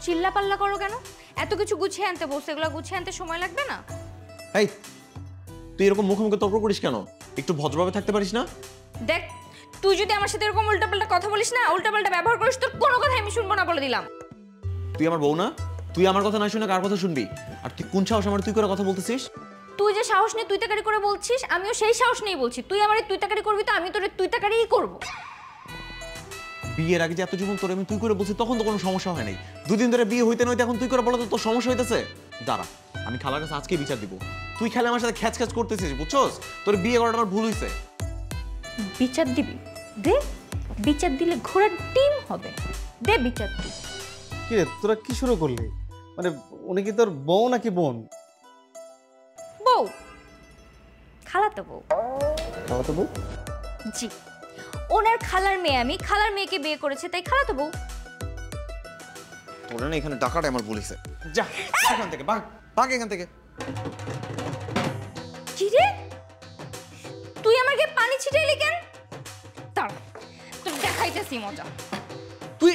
চিল্লা পাল্লা করো কেন? এত কিছু গুছিয়ে আনতে বলছো, এগুলো গুছিয়ে আনতে সময় লাগবে না? এই তুই এরকম মুখে মুখে তর্ক করিস কেন? একটু ভদ্রভাবে থাকতে পারিস না? দেখ, তুই যদি আমার সাথে এরকম উল্টাপাল্টা কথা বলিস না, উল্টাপাল্টা ব্যবহার করিস, তোর কোনো কথাই আমি শুনবো না বলে দিলাম। তুই আমার বউ না? তুই আমার কথা না শুনে কার কথা শুনবি? আর তুই কোন সাহস আমার তুই করে কথা বলতেছিস? তুই যে সাহস নিয়ে তুই তাকারি করে বলছিস, আমিও সেই সাহস নিয়েই বলছি। তুই আমারে তুই তাকারি করবি তো আমি তোরে তুই তাকারিই করব। বিয়ের আগে যে এত জীবন তোর আমি তুই করে বলছি তখন তো কোনো সমস্যা হয় নাই। দুদিন ধরে বিয়ে হইতে নইতে এখন তুই করে বলো তো তোর সমস্যা হইতেছে? দাঁড়া, আমি খালার কাছে আজকে বিচার দিব। তুই খেলে আমার সাথে খ্যাচ খ্যাচ করতেছিস, বুঝছস? তোর বিয়ে করাটা আমার ভুল হইছে। বিচার দিবি? দে, বিচার দিলে ঘোড়ার ডিম হবে। দে বিচার দি। কি রে, তোরা কি শুরু করলি? মানে উনি কি তোর বউ নাকি বোন? বউ, খালাতো বউ। খালাতো বউ? জি, ওনার খালার মেয়ে আমি, খালার মেয়েকে বিয়ে করেছে, তাই খালাতো বউ। তোরা না এখানে ডাকাটা আমার ভুল হইছে। যা এখান থেকে, ভাগ ভাগ এখান থেকে। কি রে, তুই আমাকে পানি ছিটাইলি কেন? দাঁড়া, তোর দেখাইতেছি মজা। তুই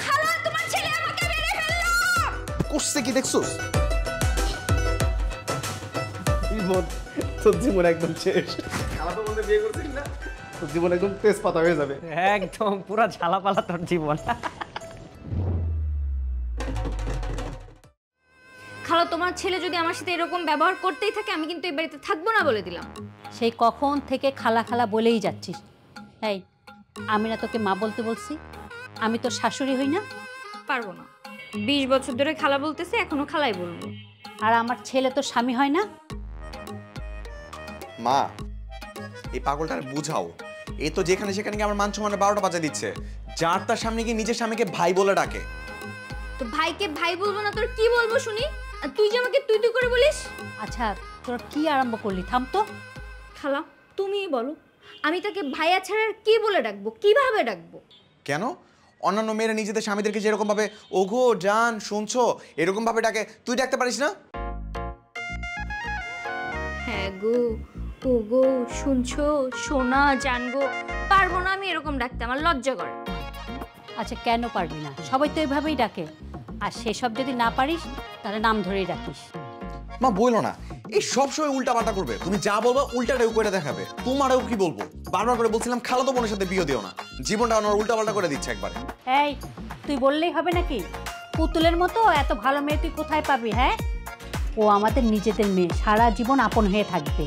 খালা, তোমার ছেলে আমাকে মেরে ফেললো। করছে কি দেখছস? জীবন, তোর জীবন একদম শেষ। খালাতো বলতে বিয়ে করছিস না, তোর জীবন একদম তেজপাতা হয়ে যাবে। একদম পুরো ঝালাপালা তোর জীবন। খালা, তোমার ছেলে যদি আমার সাথে এরকম ব্যবহার করতেই থাকে আমি কিন্তু এই বাড়িতে থাকবো না বলে দিলাম। সেই কখন থেকে খালা খালা বলেই যাচ্ছিস। এই, আমি না তোকে মা বলতে বলছি? আমি তোর শাশুড়ি হই না? পারবো না। 20 বছর ধরে খালা বলতেছে, এখনো খালাই বলবো। আর আমার ছেলে তোর স্বামী হয় না? মা, এই পাগলটার বুঝাও। এ তো যেখানে সেখানে গিয়ে আমার মান সম্মানে 12টা বাজা দিচ্ছে। যার তার সামনে গিয়ে নিজের স্বামীকে ভাই বলে ডাকে। তো ভাইকে ভাই বলবো না তোর কি বলবো শুনি? আর তুই যে আমাকে তুই তুই করে বলিস। আচ্ছা, তোর কি আরম্ভ করলি? থাম তো। খালা, তুমিই বলো, আমি তাকে ভাইয়া ছাড়া আর কি বলে ডাকবো, কিভাবে ডাকবো? কেন? অন্যান্য মেয়েরা নিজেদের স্বামীদেরকে যেরকম ভাবে ওগো জান শুনছো এরকম ভাবে ডাকে, তুই ডাকতে পারিস না? হ্যাঁ গো, ও গো, শুনছো, সোনা, জানগো, পারবো না আমি এরকম ডাকতে, আমার লজ্জা করে। আচ্ছা, কেন পারবি না? সবাই তো এইভাবেই ডাকে। আর সেসব যদি না পারিস তাহলে নাম ধরেই ডাকিস। মা বইলো না, এই সবসময় উল্টা পাল্টা করবে। তুমি যা বলবা উল্টাটাও করে দেখাবে। তোমারও কি বলবো? বারবার করে বলছিলাম খালাতো বোনের সাথে বিয়ে দিও না, জীবনটা আমার উল্টা পাল্টা করে দিচ্ছে একবারে। এই, তুই বললেই হবে নাকি? পুতুলের মতো এত ভালো মেয়ে তুই কোথায় পাবি? হ্যাঁ, ও আমাদের নিজেদের মেয়ে, সারা জীবন আপন হয়ে থাকবে।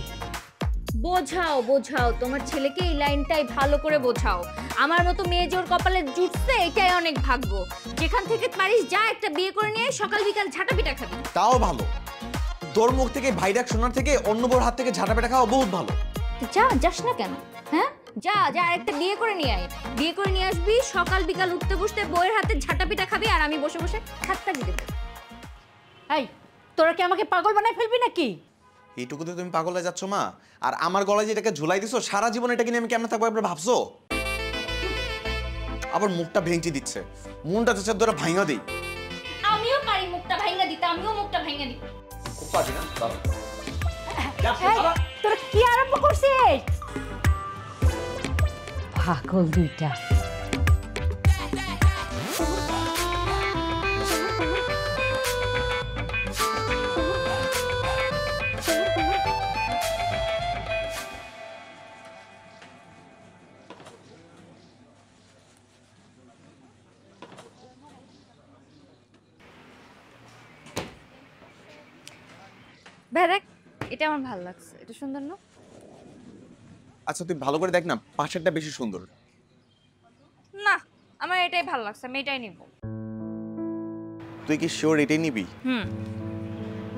বোঝাও বোঝাও, তোমার ছেলেকে এই লাইনটাই ভালো করে বোঝাও। আমার মতো মেয়ে যে ওর কপালে জুটছে এটাই অনেক ভাগ্য। যেখান থেকে পারিস যা, একটা বিয়ে করে নিয়ে সকাল বিকাল ঝাঁটা পিটা খাবি। তাও ভালো, তোর মুখ থেকে ভাই ডাক শোনার থেকে অন্য বউর হাত থেকে ঝাঁটা পেটা খাওয়া বহুত ভালো। যা, যাস না কেন? হ্যাঁ, যা যা, একটা বিয়ে করে নিয়ে আয়। বিয়ে করে নিয়ে আসবি, সকাল বিকাল উঠতে বসতে বউয়ের হাতে ঝাঁটা পিটা খাবি, আর আমি বসে বসে খাট্টা দিয়ে দেবো। এই, তোরা কি আমাকে পাগল বানায় ফেলবি নাকি? এইটুকুতে তুমি পাগল হয়ে যাচ্ছ মা? আর আমার গলায় যেটাকে ঝুলাই দিছো সারা জীবন এটা কিনে আমি কেমন থাকবো একবার ভাবছো? আবার মুখটা ভেঙচি দিচ্ছে, মনটা চাচার ধরে ভাঙা দিই। আমিও পারি মুখটা ভাঙা দিতে, আমিও মুখটা ভাঙা দিই। খুব পারি না। এই, তোরা কি আরম্ভ করছিস? পাগল দুইটা। ভাই দেখ, এটা আমার ভালো লাগছে, এটা সুন্দর না? আচ্ছা তুই ভালো করে দেখ না, পাশেরটা বেশি সুন্দর। না, আমার এটাই ভালো লাগছে, আমি এটাই নিব। তুই কি শিওর এটাই নিবি? হুম।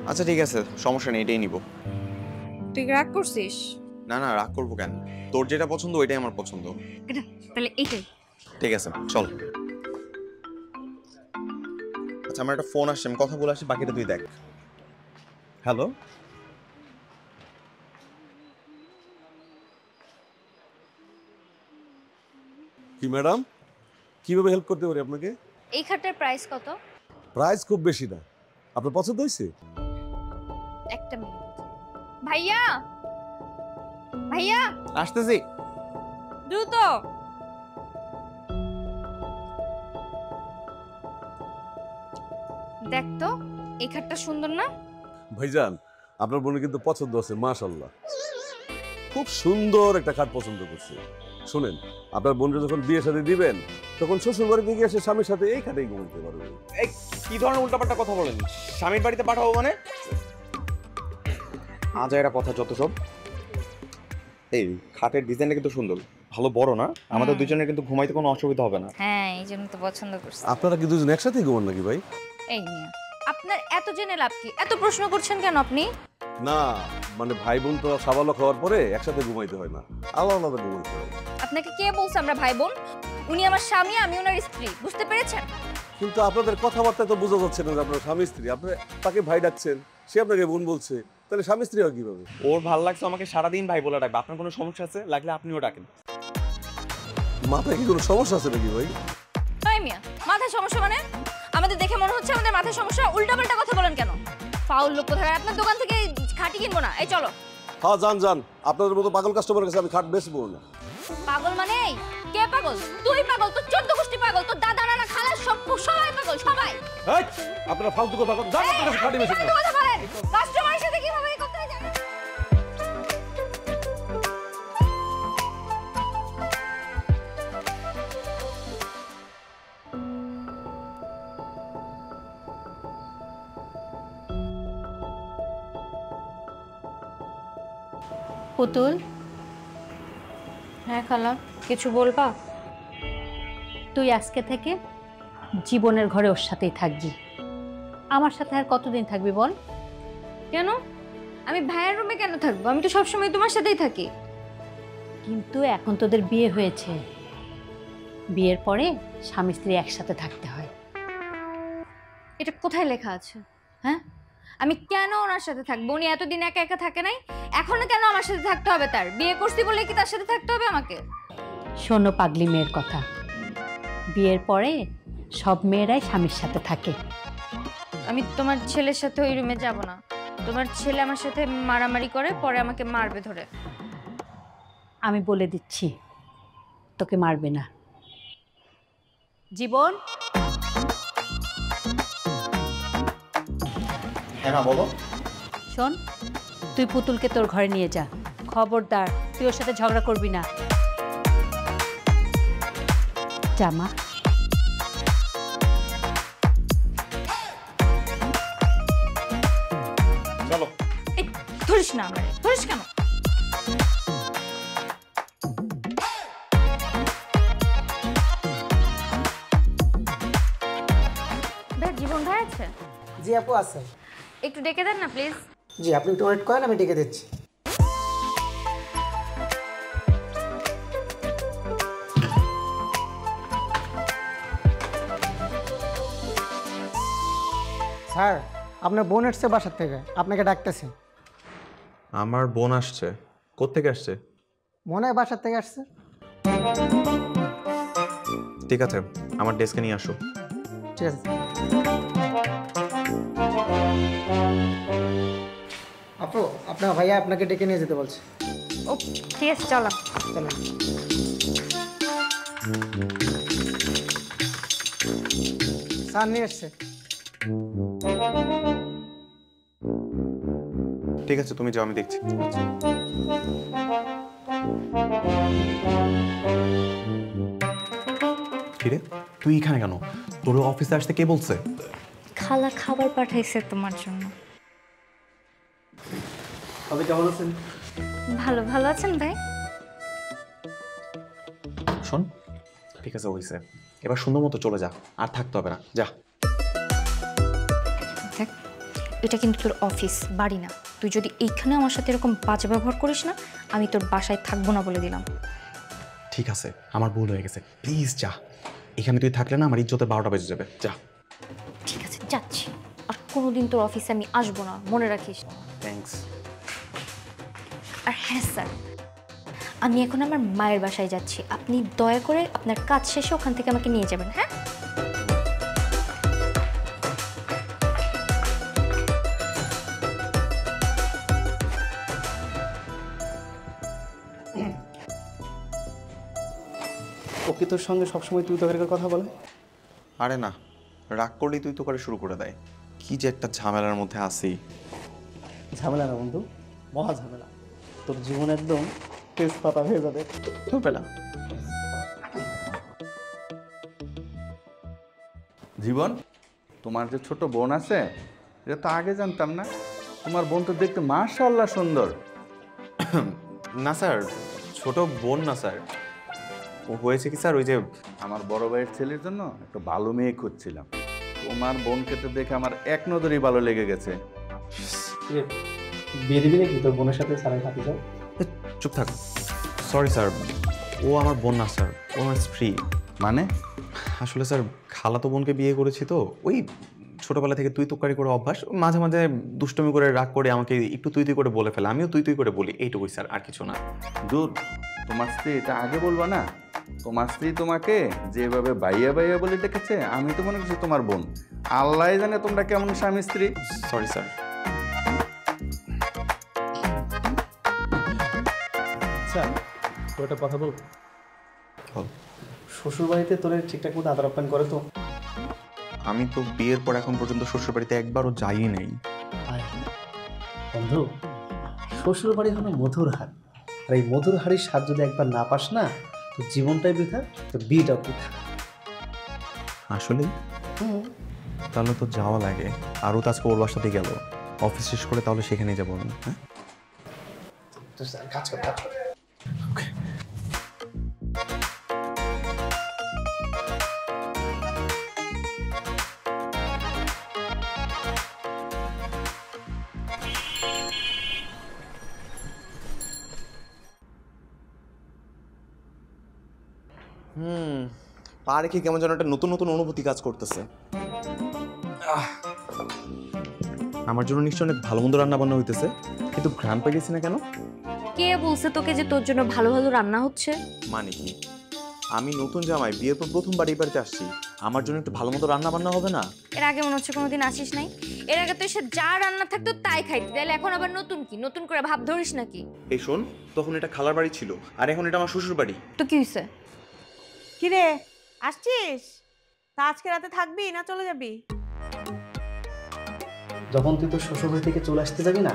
আচ্ছা ঠিক আছে, সমস্যা নেই, এটাই নিব। তুই রাগ করছিস? না না, রাগ করবো কেন? তোর যেটা পছন্দ ওইটাই আমার পছন্দ। এটা তাহলে এইটাই। ঠিক আছে চল। আচ্ছা আমার একটা ফোন আসছে, আমি কথা বলে আসি, বাকিটা তুই দেখ। হ্যালো, কি ম্যাডাম, কিভাবে হেল্প করতে পারি আপনাকে? এই খাটটার প্রাইস কত? প্রাইস খুব বেশি না, আপনার পছন্দ হয়েছে? একটা মিনিট। ভাইয়া, ভাইয়া আসতেছি। দ্রুত। দেখ তো এই খাটটা সুন্দর না? ভাইজান আপনার বোনের কিন্তু পছন্দ আছে মাশাআল্লাহ, খুব সুন্দর একটা খাট পছন্দ করছে। শুনেন, আপনার বোনকে যখন বিয়ে শাদী দিবেন তখন শ্বশুর বাড়ি থেকে এসে স্বামীর সাথে এই খাটেই ঘুমাতে পারবে। এই কি ধরনের উল্টাপাল্টা কথা বলেন? স্বামীর বাড়িতে পাঠাবো মানে? আজাইরা কথা যত সব। এই খাটের ডিজাইনটা কিন্তু সুন্দর, ভালো বড় না? আমাদের দুজনের কিন্তু ঘুমাইতে কোনো অসুবিধা হবে না। হ্যাঁ, এই জন্য তো পছন্দ করছি। আপনারা কি দুজন একসাথে ঘুমান নাকি ভাই? এই মিয়া, আপনার এত জেনে লাভ কি? এত প্রশ্ন করছেন কেন আপনি? না মানে ভাই বোন তো সাবালক হওয়ার পরে একসাথে ঘুমাইতে হয় না, আলাদা আলাদা ঘুমাইতে হয়। আপনাকে কে বলছে আমরা ভাই বোন? উনি আমার স্বামী, আমি ওনার স্ত্রী, বুঝতে পেরেছেন? কিন্তু আপনাদের কথাবার্তা তো বোঝা যাচ্ছে না যে আপনার স্বামী স্ত্রী। আপনি তাকে ভাই ডাকছেন, সে আপনাকে বোন বলছে, তাহলে স্বামী স্ত্রী হয় কিভাবে? ওর ভাল লাগছে আমাকে সারাদিন ভাই বলে ডাকবে। আপনার কোনো সমস্যা আছে? লাগলে আপনিও ডাকেন। মাথায় কি কোনো সমস্যা আছে নাকি ভাই? এই মিয়া, মাথায় সমস্যা মানে? আমাদের দেখে মনে হচ্ছে আমাদের মাথায় সমস্যা। উল্টাপাল্টা কথা বলেন কেন? ফাউল লোক কোথায়? আপনার দোকান থেকে খাটি কিনবো না। এই চলো। হ্যাঁ যান যান, আপনাদের মতো পাগল কাস্টমারের কাছে আমি খাট বেচবো না। পাগল মানে? এই কে পাগল? তুই পাগল, তোর 14 গোষ্ঠী পাগল, তোর দাদা নানা খালা সবাই পাগল, সবাই। এই, আপনারা ফালতু কথা বলেন, যান আপনার কাছে খাটি বেচবো না। কথা বলেন, কাস্টমারের সাথে কিভাবে এই করতে হয় জানেন? পুতুল, হ্যাঁ খালা, কিছু বলবা? তুই আজকে থেকে জীবনের ঘরে ওর সাথেই থাকবি। আমার সাথে আর কতদিন থাকবি বল? কেন? আমি ভাইয়ের রুমে কেন থাকবো? আমি তো সবসময় তোমার সাথেই থাকি। কিন্তু এখন তোদের বিয়ে হয়েছে, বিয়ের পরে স্বামী স্ত্রী একসাথে থাকতে হয়। এটা কোথায় লেখা আছে? হ্যাঁ, আমি কেন ওনার সাথে থাকবো? উনি এতদিন একা একা থাকে নাই, এখনো কেন আমার সাথে থাকতে হবে? তার বিয়ে করছি বলে কি তার সাথে থাকতে হবে আমাকে? শোনো পাগলি মেয়ের কথা, বিয়ের পরে সব মেয়েরাই স্বামীর সাথে থাকে। আমি তোমার ছেলের সাথে ওই রুমে যাব না। তোমার ছেলে আমার সাথে মারামারি করে, পরে আমাকে মারবে ধরে। আমি বলে দিচ্ছি, তোকে মারবে না। জীবন, হ্যাঁ না, বলো। শোন, তুই পুতুলকে তোর ঘরে নিয়ে যা। খবরদার তুই ওর সাথে ঝগড়া করবি না। জামা, চলো। এই ধরিস না আমারে, ধরিস কেন? ভাই, জীবন ভাই আছে? জি আপু আছে। একটু ডেকে দেন না প্লিজ। জি আপনি একটু ওয়েট করেন, আমি ডেকে দিচ্ছি। স্যার, আপনার বোন এসছে বাসার থেকে, আপনাকে ডাকতেছে। আমার বোন আসছে? কোত্থেকে আসছে? মনে হয় বাসার থেকে আসছে। ঠিক আছে, আমার ডেস্কে নিয়ে আসো। ঠিক আছে। আপু, আপনার ভাইয়া আপনাকে ডেকে নিয়ে যেতে বলছে। ও ঠিক আছে, চলো। চলেন। স্যার নিয়ে এসছে। ঠিক আছে, তুমি যাও, আমি দেখছি। কিরে, তুই এখানে কেন? তোর অফিসে আসতে কে বলছে? খালা খাবার পাঠাইছে তোমার জন্য। আপনি কেমন আছেন? ভালো ভালো আছেন ভাই? শোন, ঠিক আছে, হইছে। এবার সুন্দর মতো চলে যা, আর থাকতে হবে না, যা। দেখ, এটা কিন্তু তোর অফিস, বাড়ি না। তুই যদি এইখানে আমার সাথে এরকম বাজে ব্যবহার করিস না, আমি তোর বাসায় থাকবো না বলে দিলাম। ঠিক আছে, আমার ভুল হয়ে গেছে, প্লিজ যা। এখানে তুই থাকলে না আমার ইজ্জতে 12টা বেজে যাবে, যা। ঠিক আছে, যাচ্ছি। আর কোনোদিন তোর অফিসে আমি আসবো না, মনে রাখিস। থ্যাঙ্কস। আর হ্যাঁ স্যার, আমি এখন আমার মায়ের বাসায় যাচ্ছি। আপনি দয়া করে আপনার কাজ শেষে ওখান থেকে আমাকে নিয়ে যাবেন, হ্যাঁ? ও কি তোর সঙ্গে সবসময় তুই তোকে কথা বলে? আরে না, রাগ করলেই তুই তো করে শুরু করে দেয়। কি যে একটা ঝামেলার মধ্যে আছি। ঝামেলা না বন্ধু, মহা ঝামেলা। তোর জীবন একদম তেজপাতা হয়ে যাবে। পেলা জীবন, তোমার যে ছোট বোন আছে এটা তো আগে জানতাম না। তোমার বোন তো দেখতে মাশাআল্লাহ সুন্দর। না স্যার, ছোট বোন না স্যার। ও হয়েছে কি স্যার, ওই যে আমার বড় ভাইয়ের ছেলের জন্য একটা ভালো মেয়ে খুঁজছিলাম। তোমার বোনকে তো দেখে আমার এক নজরেই ভালো লেগে গেছে। বিয়ে দিবি নাকি তোর বোনের সাথে সারাই হাতে যাও? চুপ থাক। সরি স্যার, ও আমার বোন না স্যার, ও আমার স্ত্রী। মানে? আসলে স্যার খালাতো বোনকে বিয়ে করেছি তো, ওই ছোটবেলা থেকে তুই তুকারি করে অভ্যাস। মাঝে মাঝে দুষ্টমি করে রাগ করে আমাকে একটু তুই তুই করে বলে ফেলে, আমিও তুই তুই করে বলি, এইটুকুই স্যার, আর কিছু না। দূর, তোমার স্ত্রী এটা আগে বলবা না? তোমার স্ত্রী তোমাকে যেভাবে বাইয়া বাইয়া বলে ডেকেছে, আমি তো মনে করছি তোমার বোন। আল্লাহ জানে তোমরা কেমন স্বামী স্ত্রী। Sorry sir. আচ্ছা, তোর একটা কথা বল। বল। শ্বশুর বাড়িতে তোর ঠিকঠাক মতো আদর আপ্যায়ন করে তো? আমি তো বিয়ের পর এখন পর্যন্ত শ্বশুর বাড়িতে একবারও যাই নাই। বন্ধু, শ্বশুর বাড়ি হলো মধুর হাড়, আর এই মধুর হাড়ির স্বাদ যদি একবার না পাস না, তো জীবনটাই বৃথা, তো বিয়েটাও বৃথা। আসলেই? তাহলে তো যাওয়া লাগে। আরও তো আজকে ওর বাসাতে গেল, অফিস শেষ করে তাহলে সেখানেই যাবো আমি। হ্যাঁ, কাজ কর, কাজ কর। পা রেখে কেমন যেন একটা নতুন নতুন অনুভূতি কাজ করতেছে। আমার জন্য নিশ্চয় অনেক ভালো মন্দ রান্না বান্না হইতেছে, কিন্তু ঘ্রাণ পাইতেছি না কেন? কে বলছে তোকে যে তোর জন্য ভালো ভালো রান্না হচ্ছে? মানে কি, আমি নতুন জামাই, বিয়ের পর প্রথমবার এই বাড়িতে আসছি, আমার জন্য একটু ভালো মতো রান্না বান্না হবে না? এর আগে মনে হচ্ছে কোনোদিন আসিস নাই। এর আগে তো এসে যা রান্না থাকতো তাই খাইতে, তাহলে এখন আবার নতুন কি, নতুন করে ভাব ধরিস নাকি? এই শোন, তখন এটা খালার বাড়ি ছিল, আর এখন এটা আমার শ্বশুর বাড়ি। তো কি হয়েছে? কিরে, আসছিস? তা আজকে রাতে থাকবি না চলে যাবি? যখন তুই তোর শ্বশুর বাড়ি থেকে চলে আসতে যাবি না,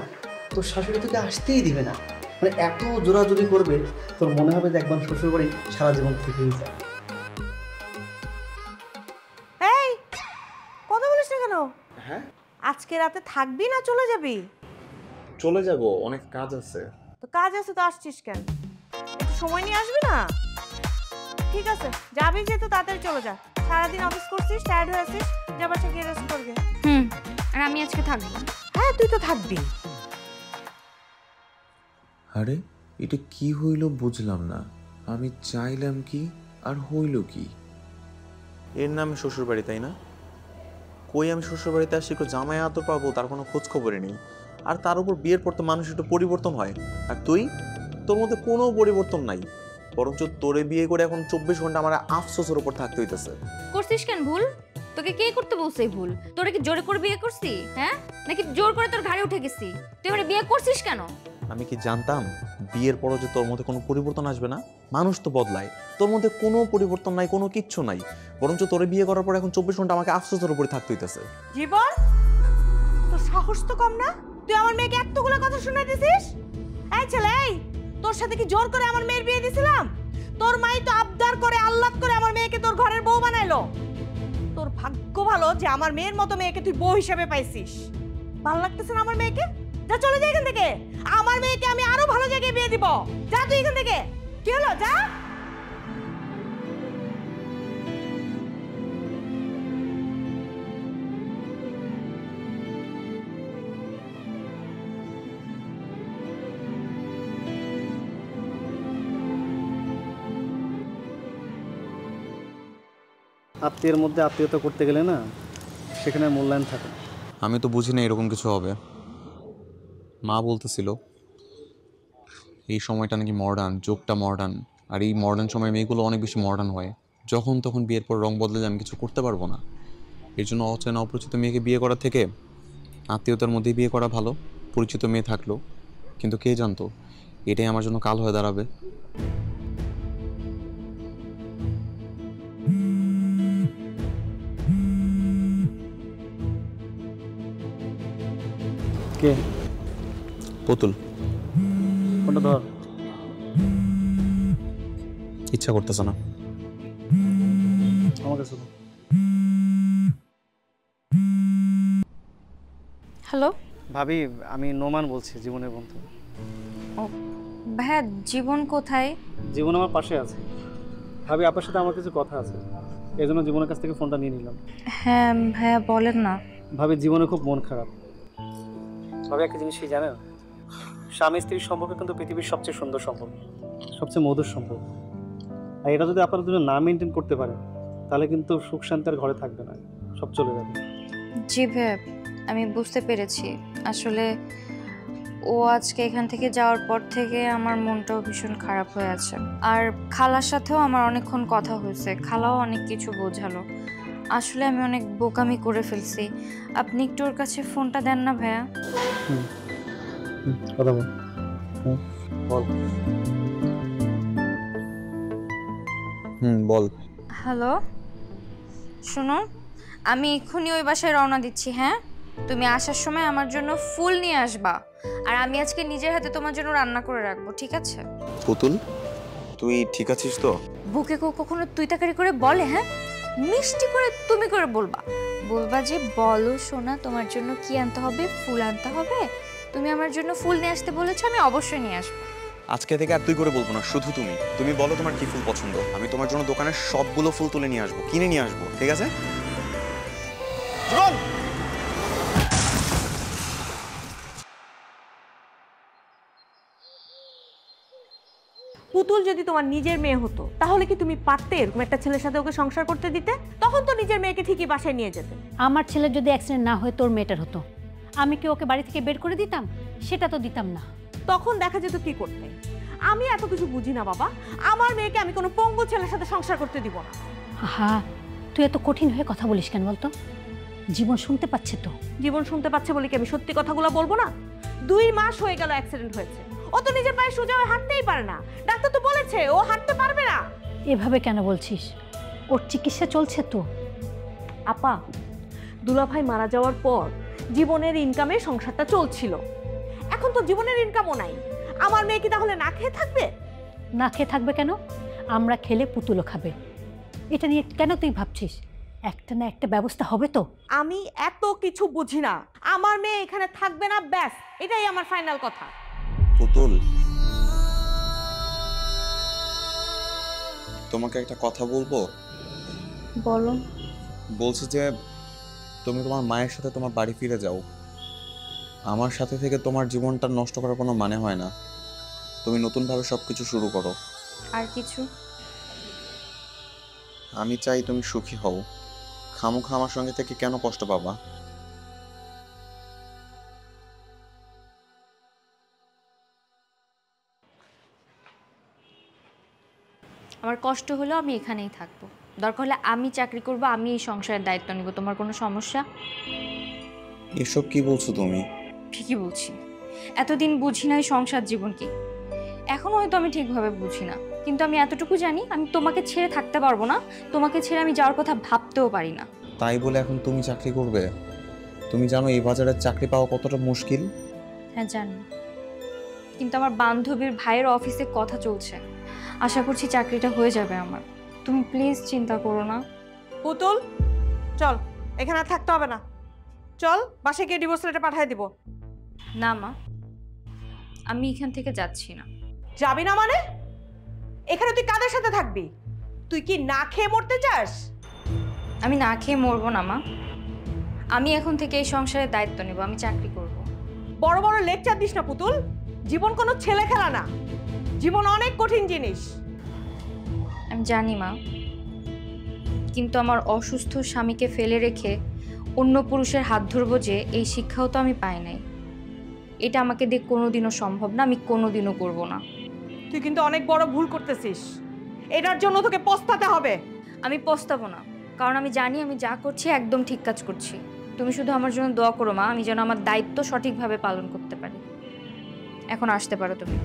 তোর শাশুড়ি তোকে আসতেই দিবে না। মানে এত জোরাজুরি করবে, তোর মনে হবে যে একবার শ্বশুর বাড়ি সারা জীবন থেকেই যায়। এই কথা বলিস না কেন? হ্যাঁ, আজকে রাতে থাকবি না চলে যাবি? চলে যাব, অনেক কাজ আছে। তো কাজ আছে তো আসছিস কেন? একটু সময় নিয়ে আসবি না? ঠিক আছে, যাবি যেহেতু তাড়াতাড়ি চলে যা। সারাদিন অফিস করছিস, টায়ার্ড হয়ে আসিস, যা বাসা গিয়ে রেস্ট করবি। আর আমি আজকে থাকবো। হ্যাঁ, তুই তো থাকবি। আরে এটা কি হইল বুঝলাম না। আমি চাইলাম কি আর হইল কি? এর নামে শ্বশুর বাড়ি, তাই না? কই আমি শ্বশুর বাড়িতে আসি, একটু জামাই আদর পাবো, তার কোনো খোঁজ খবরই নেই। আর তার উপর বিয়ের পর তো মানুষ একটু পরিবর্তন হয়, আর তুই, তোর মধ্যে কোনো পরিবর্তন নাই। বরঞ্চ তোরে বিয়ে করে এখন 24 ঘন্টা আমার আফসোসের উপর থাকতে হইতেছে। করছিস কেন ভুল? তোকে কে করতে বলছে এই ভুল? তোরে কি জোরে করে বিয়ে করছি, হ্যাঁ? নাকি জোর করে তোর ঘাড়ে উঠে গেছি? তুই এবারে বিয়ে করছিস কেন? আমি কি জানতাম বিয়ের পরও যে তোর মধ্যে কোনো পরিবর্তন আসবে না? মানুষ তো বদলায়, তোর মধ্যে কোনো পরিবর্তন নাই, কোনো কিচ্ছু নাই। বরঞ্চ তোরে বিয়ে করার পর এখন 24 ঘন্টা আমাকে আফসোসের উপরে থাকতে হইতেছে। জীবন, তোর সাহস তো কম না? তুই আমার মেয়েকে এতগুলো কথা শুনাইতেছিস? এই ছেলে, এই তোর সাথে কি জোর করে আমার মেয়ের বিয়ে দিছিলাম? তোর মাই তো আবদার করে আল্লাদ করে আমার মেয়েকে তোর ঘরের বউ বানাইলো। তোর ভাগ্য ভালো যে আমার মেয়ের মতো মেয়েকে তুই বউ হিসেবে পাইছিস। ভালো লাগতেছে না আমার মেয়েকে? যা চলে যা এখান থেকে। আমার মেয়েকে আমি আরো ভালো জায়গায় বিয়ে দিব। যা তুই এখান থেকে। কি হলো, যা। আত্মীয়ের মধ্যে আত্মীয়তা করতে গেলে না, সেখানে মূল্যায়ন থাকে না। আমি তো বুঝি না এরকম কিছু হবে। মা বলতেছিল এই সময়টা নাকি মডার্ন, যুগটা মডার্ন, আর এই মডার্ন সময় মেয়েগুলো অনেক বেশি মডার্ন হয়। যখন তখন বিয়ের পর রং বদলে আমি কিছু করতে পারবো না। এর জন্য অচেনা অপরিচিত মেয়েকে বিয়ে করার থেকে আত্মীয়তার মধ্যেই বিয়ে করা ভালো। পরিচিত মেয়ে থাকলো, কিন্তু কে জানতো এটাই আমার জন্য কাল হয়ে দাঁড়াবে। কে? পুতুল। ফোনটা ধর। ইচ্ছা করতেছে না। আমার কাছে দাও। হ্যালো ভাবি, আমি নোমান বলছি, জীবনের বন্ধু। ভাইয়া, জীবন কোথায়? জীবন আমার পাশে আছে। ভাবি, আপনার সাথে আমার কিছু কথা আছে, এই জন্য জীবনের কাছ থেকে ফোনটা নিয়ে নিলাম। হ্যাঁ ভাইয়া, বলেন না। ভাবি, জীবনে খুব মন খারাপ। ভাবি, একটা জিনিস কি জানেন? স্বামী স্ত্রীর সম্পর্ক কিন্তু পৃথিবীর সবচেয়ে সুন্দর সম্পর্ক, সবচেয়ে মধুর সম্পর্ক। আর এটা যদি আপনারা দুজন না মেনটেন করতে পারেন, তাহলে কিন্তু সুখ শান্তি আর ঘরে থাকবে না, সব চলে যাবে। জি ভাইয়া, আমি বুঝতে পেরেছি। আসলে ও আজকে এখান থেকে যাওয়ার পর থেকে আমার মনটাও ভীষণ খারাপ হয়ে আছে। আর খালার সাথেও আমার অনেকক্ষণ কথা হয়েছে, খালাও অনেক কিছু বোঝালো। আসলে আমি অনেক বোকামি করে ফেলছি। আপনি একটু ওর কাছে ফোনটা দেন না ভাইয়া। কথা বল। বল। বল। হ্যালো, শোনো, আমি এক্ষুনি ওই বাসায় রওনা দিচ্ছি। হ্যাঁ, তুমি আসার সময় আমার জন্য ফুল নিয়ে আসবা, আর আমি আজকে নিজের হাতে তোমার জন্য রান্না করে রাখবো, ঠিক আছে? পুতুল, তুই ঠিক আছিস তো? বুকে কখনো তুই তাকারি করে বলে? হ্যাঁ, মিষ্টি করে তুমি করে বলবা, বলবা যে বলো সোনা তোমার জন্য কি আনতে হবে, ফুল আনতে হবে। তুমি আমার জন্য ফুল নিয়ে আসতে বলেছো, আমি অবশ্যই নিয়ে আসবো। আজকে থেকে আর তুই করে বলবো না, শুধু তুমি। তুমি বলো তোমার কি ফুল পছন্দ, আমি তোমার জন্য দোকানের সবগুলো ফুল তুলে নিয়ে আসবো, কিনে নিয়ে আসবো, ঠিক আছে? পুতুল যদি তোমার নিজের মেয়ে হতো, তাহলে কি তুমি পারতে এরকম একটা ছেলের সাথে ওকে সংসার করতে দিতে? তখন তো নিজের মেয়েকে ঠিকই বাসায় নিয়ে যেতে। আমার ছেলের যদি অ্যাক্সিডেন্ট না হয় তোর মেয়েটার হতো, আমি কি ওকে বাড়ি থেকে বের করে দিতাম? সেটা তো দিতাম না। তখন দেখা যেত কি করতে। আমি এত কিছু বুঝি না বাবা, আমার মেয়েকে আমি কোনো পঙ্গু ছেলের সাথে সংসার করতে দিব না। হ্যাঁ, তুই এত কঠিন হয়ে কথা বলিস কেন বলতো? জীবন শুনতে পাচ্ছে তো। জীবন শুনতে পাচ্ছে বলে কি আমি সত্যি কথাগুলো বলবো না? 2 মাস হয়ে গেল অ্যাক্সিডেন্ট হয়েছে, ও তো নিজের পায়ে সোজা হয়ে হাঁটতেই পারে না। ডাক্তার তো বলেছে ও হাঁটতে পারবে না। এভাবে কেন বলছিস? ওর চিকিৎসা চলছে তো। আপা, দুলাভাই মারা যাওয়ার পর জীবনের ইনকামে সংসারটা চলছিল, এখন তো জীবনের ইনকামও নাই। আমার মেয়ে কি তাহলে না খেয়ে থাকবে? না খেয়ে থাকবে কেন? আমরা খেলে পুতুলও খাবে। এটা নিয়ে কেন তুই ভাবছিস? একটা না একটা ব্যবস্থা হবে তো। আমি এত কিছু বুঝি না, আমার মেয়ে এখানে থাকবে না, ব্যাস এটাই আমার ফাইনাল কথা। পুতুল, তোমাকে একটা কথা বলবো? বলো। বলছি যে তুমি তোমার মায়ের সাথে তোমার বাড়ি ফিরে যাও। আমার সাথে থেকে তোমার জীবনটা নষ্ট করার কোনো মানে হয় না। তুমি নতুনভাবে সবকিছু শুরু করো। আর কিছু? আমি চাই তুমি সুখী হও। খামোখা আমার সঙ্গে থেকে কেন কষ্ট পাবা? আমার কষ্ট হলেও আমি এখানেই থাকবো, দরকার হলে আমি চাকরি করব, আমি এই সংসারের দায়িত্ব নিব। তোমার কোনো সমস্যা? এসব কি বলছো তুমি? ঠিকই বলছি। এতদিন বুঝি নাই সংসার জীবন কি, এখনো হয়তো আমি ঠিকভাবে বুঝি না, কিন্তু আমি এতটুকু জানি আমি তোমাকে ছেড়ে থাকতে পারবো না, তোমাকে ছেড়ে আমি যাওয়ার কথা ভাবতেও পারি না। তাই বলে এখন তুমি চাকরি করবে? তুমি জানো এই বাজারে চাকরি পাওয়া কতটা মুশকিল? হ্যাঁ জানি, কিন্তু আমার বান্ধবীর ভাইয়ের অফিসে কথা চলছে, আশা করছি চাকরিটা হয়ে যাবে আমার। তুমি প্লিজ চিন্তা করো না। পুতুল, চল, এখানে আর থাকতে হবে না, চল বাসায় গিয়ে ডিভোর্স লেটার পাঠিয়ে দিব। না মা, আমি এখান থেকে যাচ্ছি না। যাবি না মানে? এখানে তুই কাদের সাথে থাকবি? তুই কি না খেয়ে মরতে চাস? আমি না খেয়ে মরবো না মা, আমি এখন থেকে এই সংসারের দায়িত্ব নেব, আমি চাকরি করব। বড় বড় লেকচার দিস না পুতুল, জীবন কোনো ছেলে খেলা না, জীবন অনেক কঠিন জিনিস। আমি জানি মা, কিন্তু আমার অসুস্থ স্বামীকে ফেলে রেখে অন্য পুরুষের হাত ধরবো যে এই শিক্ষাও তো আমি পাই নাই। এটা আমাকে দিয়ে কোনোদিনও সম্ভব না, আমি কোনোদিনও করব না। তুই কিন্তু অনেক বড় ভুল করতেছিস, এটার জন্য তোকে পস্তাতে হবে। আমি পস্তাবো না, কারণ আমি জানি আমি যা করছি একদম ঠিক কাজ করছি। তুমি শুধু আমার জন্য দোয়া করো মা, আমি যেন আমার দায়িত্ব সঠিকভাবে পালন করতে পারি। এখন আসতে পারো তুমি।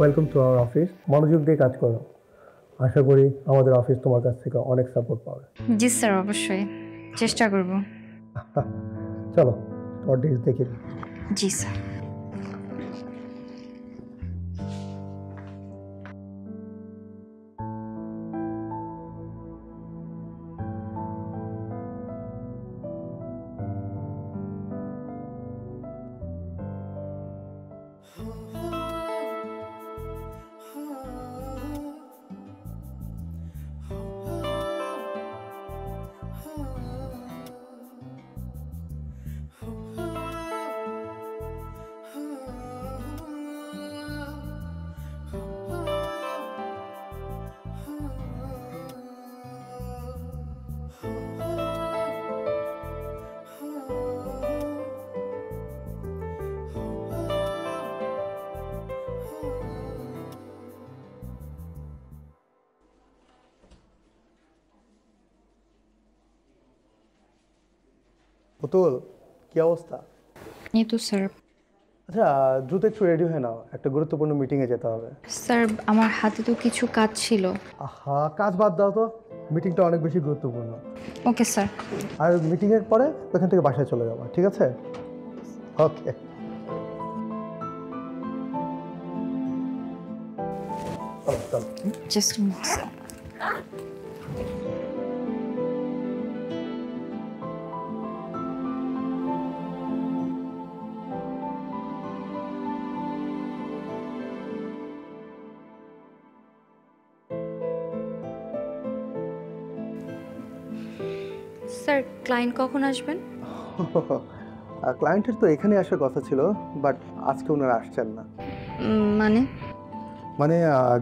Welcome to our office. মনোযোগ দিয়ে কাজ করো, আশা করি আমাদের অফিস তোমার কাছ থেকে অনেক সাপোর্ট পাবে। জি স্যার, অবশ্যই চেষ্টা করব। চলো তোমার ডেস্ক দেখে দিই। জি স্যার। পুতুল, কি অবস্থা? এই তো স্যার। আচ্ছা, দ্রুত একটু রেডি হয়ে নাও, একটা গুরুত্বপূর্ণ মিটিংয়ে যেতে হবে। স্যার, আমার হাতে তো কিছু কাজ ছিল। আহা, কাজ বাদ দাও তো, মিটিংটা অনেক বেশি গুরুত্বপূর্ণ। Okay sir. আর মিটিংয়ের পরে ওখান থেকে বাসায় চলে যাবো, ঠিক আছে? Okay. Just minute sir. Sir, client কখন আসবেন? ক্লায়েন্টের তো এখানে আসার কথা ছিল, বাট আজকে ওনারা আসছেন না। মানে? মানে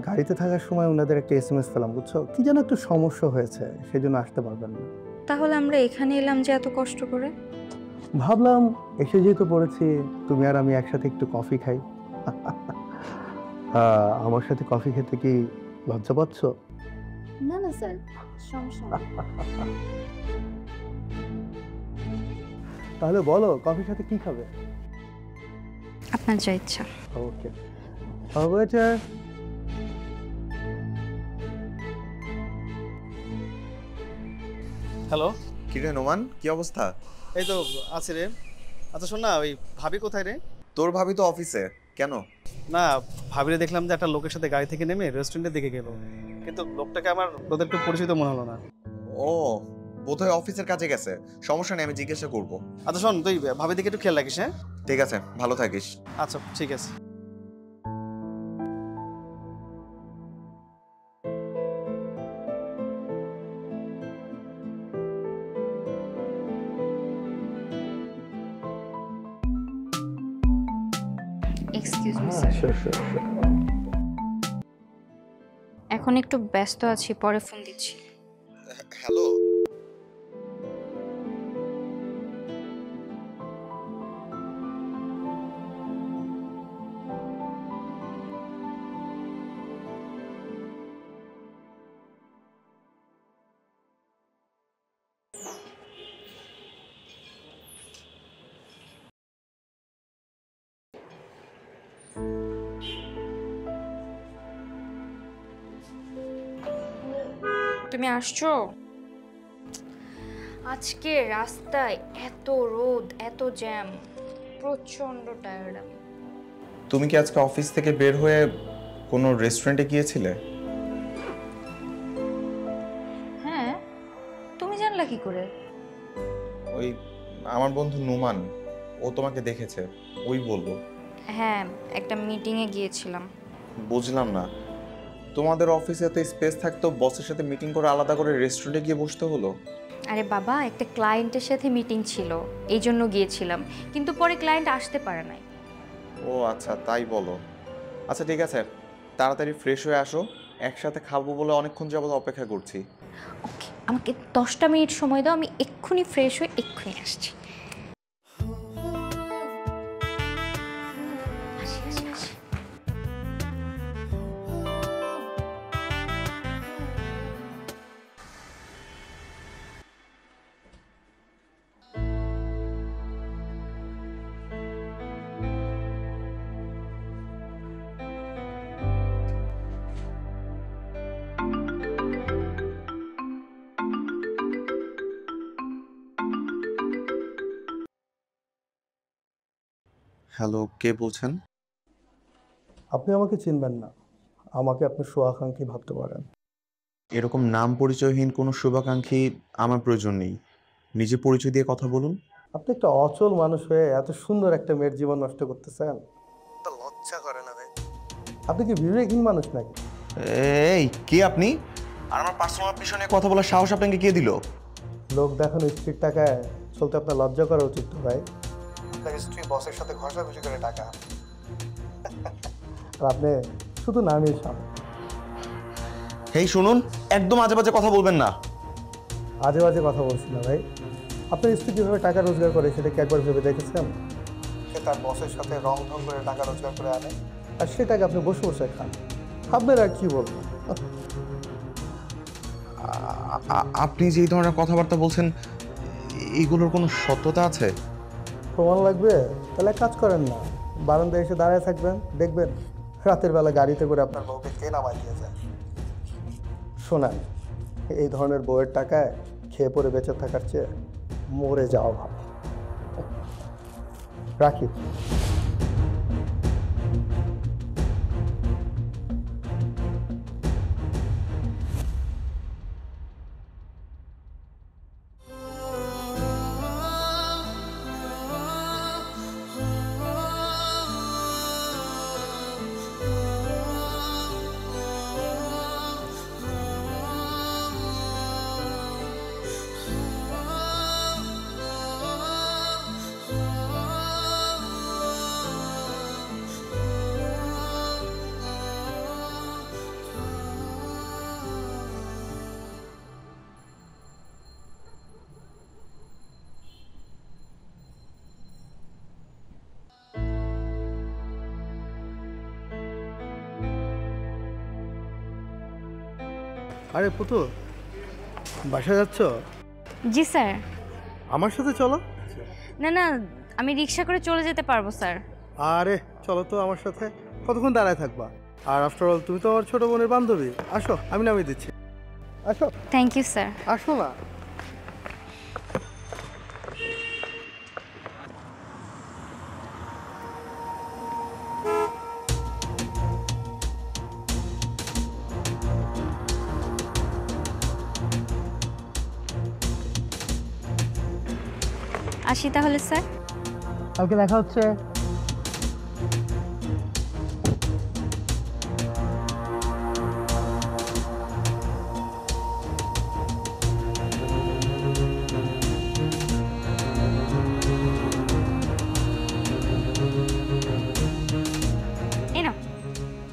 গাড়িতে থাকার সময় ওনাদের একটা এসএমএস পেলাম, বুঝছো? কি যেন একটু সমস্যা হয়েছে, সেই জন্য আসতে পারবেন না। তাহলে আমরা এখানে এলাম যে এত কষ্ট করে? ভাবলাম এসে যেহেতু পড়েছি, তুমি আর আমি একসাথে একটু কফি খাই। আমার সাথে কফি খেতে কি লজ্জা পাচ্ছ? না না স্যার, সমস্যা নেই। তাহলে বলো, কফির সাথে কি খাবে? আপনার যা ইচ্ছা। ওকে, ওয়েটার। হ্যালো। কি রে নোমান, কি অবস্থা? এই তো আছি রে। আচ্ছা শোন না, ওই ভাবি কোথায় রে? তোর ভাবি তো অফিসে। কেন? না, ভাবিরে দেখলাম যে একটা লোকের সাথে গাড়ি থেকে নেমে রেস্টুরেন্টের দিকে গেল, কিন্তু লোকটাকে আমার তোদের একটু পরিচিত মনে হলো না। ও, বোধহয় অফিসের কাজে গেছে। সমস্যা নেই, আমি জিজ্ঞাসা করব। আচ্ছা শোন, তুই ভাবির দিকে একটু খেয়াল রাখিস। হ্যাঁ ঠিক আছে, ভালো থাকিস। আচ্ছা ঠিক আছে। এক্সকিউজ মি স্যার, এখন একটু ব্যস্ত আছি, পরে ফোন দিচ্ছি। হ্যালো। তুমি আসছো? আজকে রাস্তায় এত রোদ, এত জ্যাম, প্রচন্ড টায়ার্ড আমি। তুমি কি আজকে অফিস থেকে বের হয়ে কোনো রেস্টুরেন্টে গিয়েছিলে? হ্যাঁ, তুমি জানলা কি করে? ওই আমার বন্ধু নোমান, ও তোমাকে দেখেছে, ওই বলবো। হ্যাঁ, একটা মিটিংয়ে গিয়েছিলাম। বুঝলাম না, তোমাদের অফিসে তো স্পেস থাকতো, বসের সাথে মিটিং করে আলাদা করে রেস্টুরেন্টে গিয়ে বসতে হলো? আরে বাবা, একটা ক্লায়েন্টের সাথে মিটিং ছিল, এই জন্য গিয়েছিলাম, কিন্তু পরে ক্লায়েন্ট আসতে পারে নাই। ও আচ্ছা, তাই বলো। আচ্ছা ঠিক আছে, তাড়াতাড়ি ফ্রেশ হয়ে আসো, একসাথে খাবো বলে অনেকক্ষণ যাবত অপেক্ষা করছি। ওকে, আমাকে 10টা মিনিট সময় দাও, আমি এক্ষুনি ফ্রেশ হয়ে এক্ষুনি আসছি। আসি, আসি, আসি। হ্যালো, কে বলছেন? আপনি আমাকে চিনবেন না, আমাকে আপনি শুভাকাঙ্ক্ষী ভাবতে পারেন। এরকম নাম পরিচয়হীন কোনো শুভাকাঙ্ক্ষী আমার প্রয়োজন নেই। নিজে পরিচয় দিয়ে কথা বলুন। আপনি একটা অচল মানুষ হয়ে এত সুন্দর একটা মেয়ের জীবন নষ্ট করতেছেন, তা লজ্জা করে না ভাই? আপনি কি বিবেকহীন মানুষ নাকি? এই কে আপনি? আর আমার পার্সোনাল বিষয় নিয়ে কথা বলার সাহস আপনাকে কে দিল? লোক দেখানো স্ত্রীর টাকায় চলতে আপনার লজ্জা করা উচিত তো ভাই। আপনার স্ত্রী বসের সাথে ঘষাঘষি করে টাকা আর আপনি শুধু নামই সামনে। এই শুনুন, একদম আজে বাজে কথা বলবেন না। আজে বাজে কথা বলছি না ভাই। আপনার স্ত্রী কীভাবে টাকা রোজগার করে সেটা কি একবার ভেবে দেখেছেন? সে তার বসের সাথে রং ঢং করে টাকা রোজগার করে আনে, আর সেটাকে আপনি বসে বসে খান। আপনার আর কি বলবো? আপনি যে এই ধরনের কথাবার্তা বলছেন, এগুলোর কোনো সত্যতা আছে? প্রমাণ লাগবে? তাহলে এক কাজ করেন না, বারান্দায় এসে দাঁড়ায় থাকবেন, দেখবেন রাতের বেলা গাড়িতে করে আপনার বউকে কে নামাই দিয়ে যায়। শোনেন, এই ধরনের বউয়ের টাকায় খেয়ে পরে বেঁচে থাকার চেয়ে মরে যাওয়া ভালো। রাখি। আরে পুতুল, বাসা যাচ্ছ? জি স্যার। আমার সাথে চলো। না না, আমি রিক্সা করে চলে যেতে পারবো স্যার। আরে চলো তো আমার সাথে, কতক্ষণ দাঁড়ায় থাকবা? আর আফটার অল তুমি তো আমার ছোট বোনের বান্ধবী। আসো, আমি নামিয়ে দিচ্ছি। আসো। Thank you sir. আসো না। আসি তাহলে স্যার। কালকে দেখা হচ্ছে। এই নাও,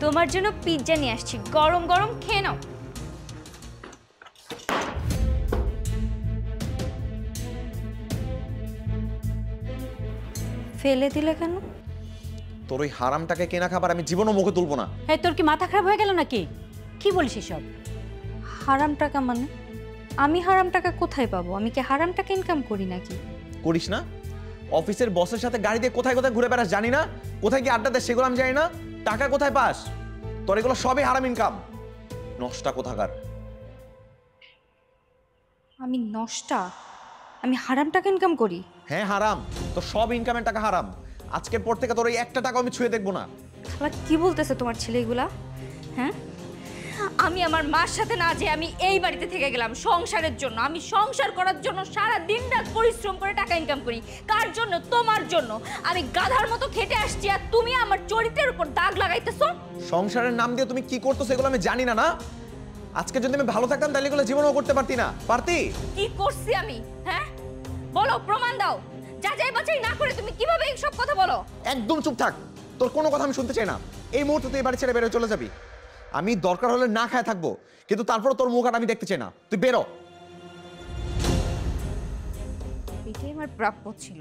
তোমার জন্য পিৎজা নিয়ে আসছি, গরম গরম খেয়ে নাও। ফেলে দিলে কেন? তোর ওই হারামটাকে কেনা খাবার আমি জীবনও মুখে তুলবো না। এই তোর কি মাথা খারাপ হয়ে গেল নাকি? কি বলিস এসব? হারাম টাকা মানে? আমি হারাম টাকা কোথায় পাবো? আমি কি হারাম টাকা ইনকাম করি নাকি? করিস না? অফিসের বসের সাথে গাড়ি দিয়ে কোথায় কোথায় ঘুরে বেড়াস জানি না, কোথায় কি আড্ডা দেয় সেগুলো আমি জানি না। টাকা কোথায় পাস? তোর এগুলো সবই হারাম ইনকাম। নষ্টা কোথাকার। আমি নষ্টা? আমি হারাম টাকা ইনকাম করি? হ্যাঁ হারাম, তো সব ইনকামের টাকা হারাম। আজকের পর থেকে তোর ওই একটা টাকা আমি ছুঁয়ে দেখবো না। খালা কি বলতেছে তোমার ছেলে এগুলা? হ্যাঁ, আমি আমার মার সাথে না যে আমি এই বাড়িতে থেকে গেলাম সংসারের জন্য। আমি সংসার করার জন্য সারা দিন রাত পরিশ্রম করে টাকা ইনকাম করি। কার জন্য? তোমার জন্য। আমি গাধার মতো খেটে আসছি আর তুমি আমার চরিত্রের উপর দাগ লাগাইতেছো। সংসারের নাম দিয়ে তুমি কি করতেছো এগুলো আমি জানি না। না, আজকে যদি আমি ভালো থাকতাম তাহলে এগুলো জীবনও করতে পারতি না। পারতি? কি করছি আমি? হ্যাঁ বলো, প্রমাণ দাও। যাচাই বাছাই না করে তুমি কিভাবে এই সব কথা বলো? একদম চুপ থাক, তোর কোনো কথা আমি শুনতে চাই না। এই মুহূর্তে তুই বাড়ি ছেড়ে বেরো চলে যাবি। আমি দরকার হলে না খায় থাকবো, কিন্তু তারপর তোর মুখ আর আমি দেখতে চাই না। তুই বেরো। এটাই আমার প্রাপ্য ছিল।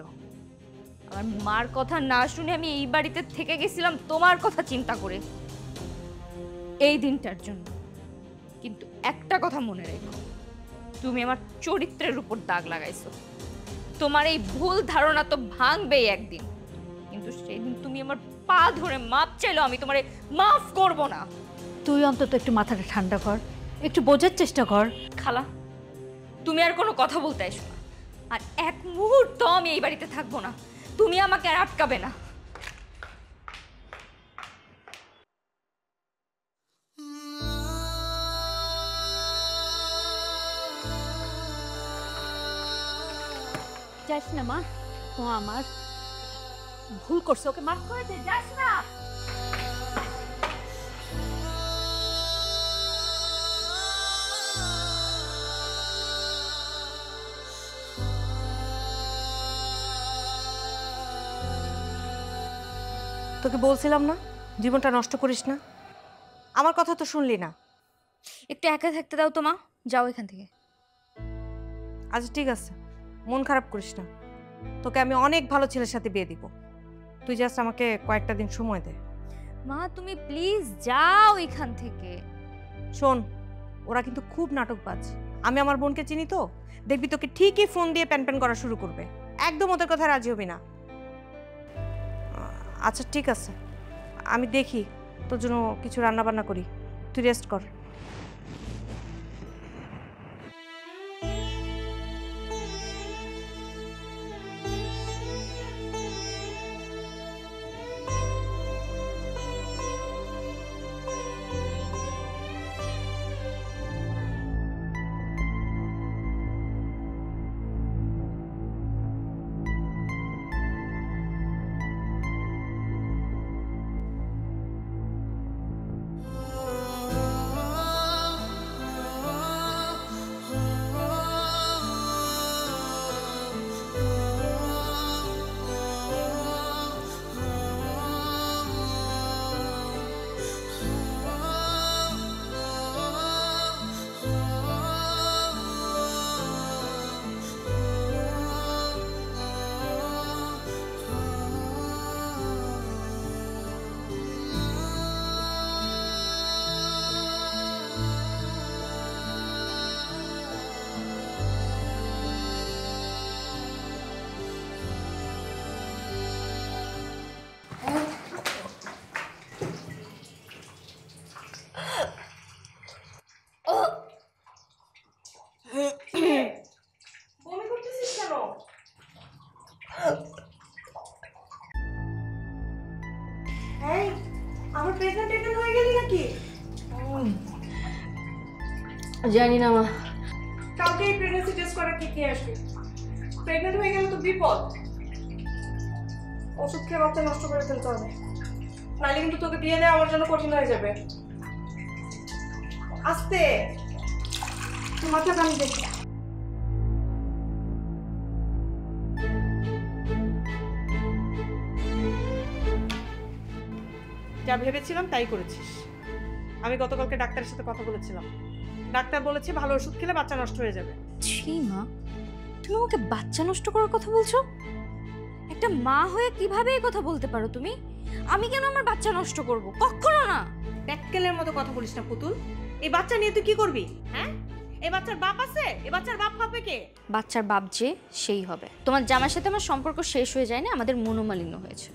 আমার মার কথা না শুনে আমি এই বাড়িতে থেকে গেছিলাম তোমার কথা চিন্তা করে, এই দিনটার জন্য। কিন্তু একটা কথা মনে রেখো, তুমি আমার চরিত্রের উপর দাগ লাগাইছো। তোমার এই ভুল ধারণা তো ভাঙবেই একদিন, কিন্তু সেই দিন তুমি আমার পা ধরে মাপ চাইলো, আমি তোমারে মাফ করব না। তুই অন্তত একটু মাথাটা ঠান্ডা কর, একটু বোঝার চেষ্টা কর। খালা, তুমি আর কোনো কথা বলতে এসো না। আর এক মুহূর্ত আমি এই বাড়িতে থাকবো না। তুমি আমাকে আর আটকাবে না। যাস না মা, ও আমার ভুল করছে, ওকে মাফ করে দে, যাস না। তোকে বলছিলাম না জীবনটা নষ্ট করিস না, আমার কথা তো শুনলি না। একটু একা থাকতে দাও তো মা, যাও এখান থেকে। আচ্ছা ঠিক আছে, মন খারাপ করিস না, তোকে আমি অনেক ভালো ছেলের সাথে বিয়ে দিব, তুই জাস্ট আমাকে কয়েকটা দিন সময় দে। মা তুমি প্লিজ যাও এখান থেকে। শোন, ওরা কিন্তু খুব নাটকবাজ, আমি আমার বোনকে চিনি তো, দেখবি তোকে ঠিকই ফোন দিয়ে প্যান প্যান করা শুরু করবে, একদম ওদের কথা রাজি হবি না। আচ্ছা ঠিক আছে, আমি দেখি তোর জন্য কিছু রান্না বান্না করি, তুই রেস্ট কর। জানি না মা, কালকে প্রেগন্যান্সি টেস্ট করা কি নিয়ে আসবে, প্রেগন্যান্ট হয়ে গেলে তো বিপদ, ওষুধ খেয়ে বাচ্চা নষ্ট করে ফেলতে হবে, নাহলে কিন্তু তোকে বিয়ে দেওয়া আমার জন্য কঠিন হয়ে যাবে। আস্তে মাথা কান দেখি। যা ভেবেছিলাম তাই করেছিস। আমি গতকালকে ডাক্তারের সাথে কথা বলেছিলাম, ডাক্তার বলেছে ভালো ওষুধ খেলে বাচ্চা নষ্ট হয়ে যাবে। ছি মা, তুমি আমাকে বাচ্চা নষ্ট করার কথা বলছো? একটা মা হয়ে কিভাবে এই কথা বলতে পারো তুমি? আমি কেন আমার বাচ্চা নষ্ট করব? কখনো না। ব্যাককেলের মতো কথা বলিস না পুতুল, এই বাচ্চা নিয়ে তুই কি করবি? হ্যাঁ, এই বাচ্চার বাপ আছে, এই বাচ্চার বাপ হবে কে? বাচ্চার বাপ যে সেই হবে। তোমার জামার সাথে আমার সম্পর্ক শেষ হয়ে যায় না, আমাদের মনোমালিন্য হয়েছে।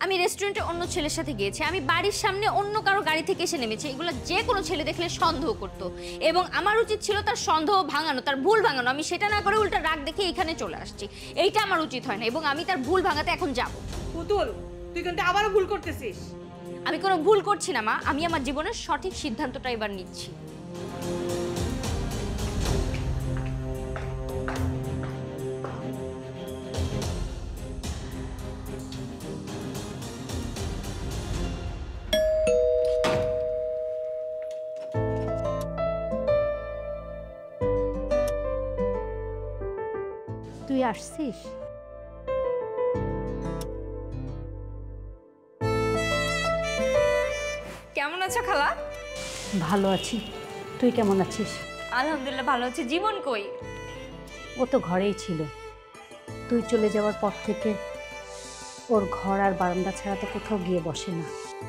আমি রেস্টুরেন্টে অন্য ছেলের সাথে গিয়েছি, আমি বাড়ির সামনে অন্য কারো গাড়ি থেকে এসে নেমেছি, এগুলো যে কোনো ছেলে দেখলে সন্দেহ করতো এবং আমার উচিত ছিল তার সন্দেহ ভাঙানো, তার ভুল ভাঙানো। আমি সেটা না করে উল্টা রাগ দেখে এখানে চলে আসছি, এইটা আমার উচিত হয় না এবং আমি তার ভুল ভাঙাতে এখন যাব। পুতুল, তুই কিন্তু আবারও ভুল করতেছিস। আমি কোনো ভুল করছি না মা, আমি আমার জীবনের সঠিক সিদ্ধান্তটা এবার নিচ্ছি। তুই আসছিস? কেমন আছো খালা? ভালো আছি, তুই কেমন আছিস? আলহামদুলিল্লাহ ভালো আছি। জীবন কই? ও তো ঘরেই ছিল, তুই চলে যাওয়ার পর থেকে ওর ঘর আর বারান্দা ছাড়া তো কোথাও গিয়ে বসে না।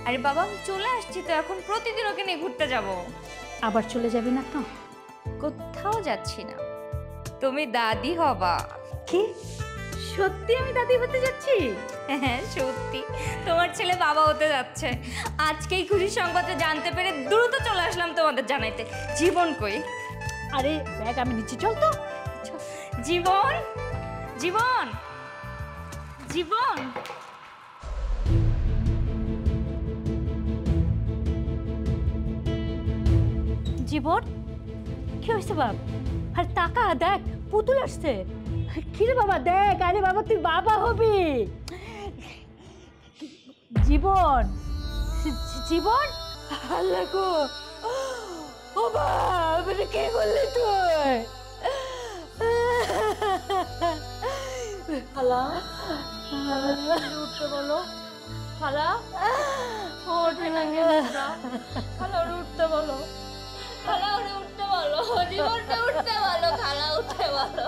আরে বাবা, আমি চলে আসছি তো, এখন প্রতিদিন ওকে নিয়ে ঘুরতে যাব। আবার চলে যাবি না তো? কোথাও যাচ্ছি না, তুমি দাদি হবা। কি সত্যি আমি দাদি হতে যাচ্ছি? হ্যাঁ সত্যি, তোমার ছেলে বাবা হতে যাচ্ছে। আজকেই খুশির সংবাদটা জানতে পেরে দ্রুত চলে আসলাম তোমাদের জানাইতে। জীবন কই? আরে ব্যাগ আমি নিচ্ছি, চল তো। জীবন, জীবন, জীবন। জীবন কি হয়েছে বাপ? আর টাকা দেখ, পুতুল আসছে। কিরে বাবা দেখ, আরে বাবা তুই বাবা হবি। জীবন, জীবন, আল্লাহ গো, ও বাবা কে করলি তুই? খালা উঠতে বলো, খালা ওঠে না কেন? খালা ওরে উঠতে বলো, খালা ওরে উঠতে বলো, জীবনটা উঠতে বলো, খালা উঠতে বলো।